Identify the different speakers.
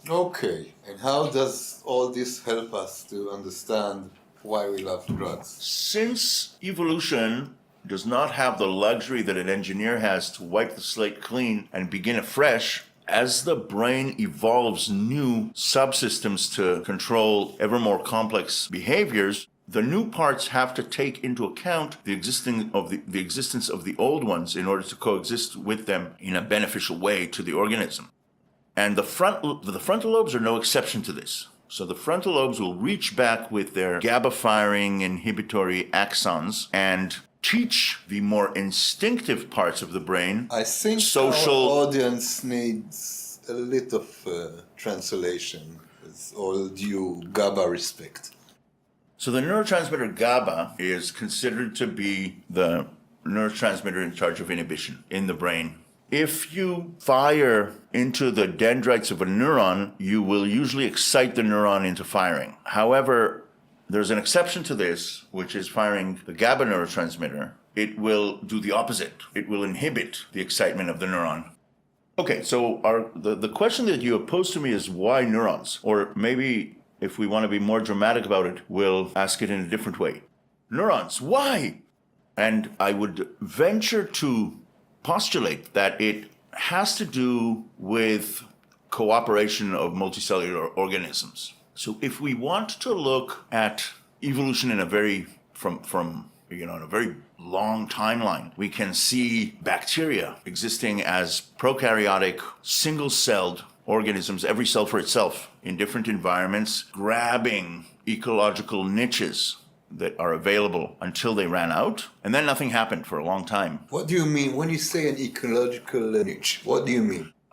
Speaker 1: Okay, and how does all this help us to understand why we love drugs?
Speaker 2: Since evolution does not have the luxury that an engineer has to wipe the slate clean and begin afresh, as the brain evolves new subsystems to control ever more complex behaviors, the new parts have to take into account the existence of the old ones in order to coexist with them in a beneficial way to the organism. And the frontal lobes are no exception to this. So the frontal lobes will reach back with their GABA firing inhibitory axons and teach the more instinctive parts of the brain
Speaker 1: I think
Speaker 2: social.
Speaker 1: our audience needs a little of translation, with all due GABA respect.
Speaker 2: So the neurotransmitter GABA is considered to be the neurotransmitter in charge of inhibition in the brain. If you fire into the dendrites of a neuron, you will usually excite the neuron into firing. However, there's an exception to this, which is firing the GABA neurotransmitter. It will do the opposite. It will inhibit the excitement of the neuron. Okay, so the question that you have posed to me is why neurons? Or maybe if we want to be more dramatic about it, we'll ask it in a different way. Neurons, why? And I would venture to postulate that it has to do with cooperation of multicellular organisms. So if we want to look at evolution in a very in a very long timeline, we can see bacteria existing as prokaryotic, single-celled organisms, every cell for itself, in different environments, grabbing ecological niches that are available until they ran out, and then nothing happened for a long time.
Speaker 1: What do you mean when you say an ecological niche? What do you mean?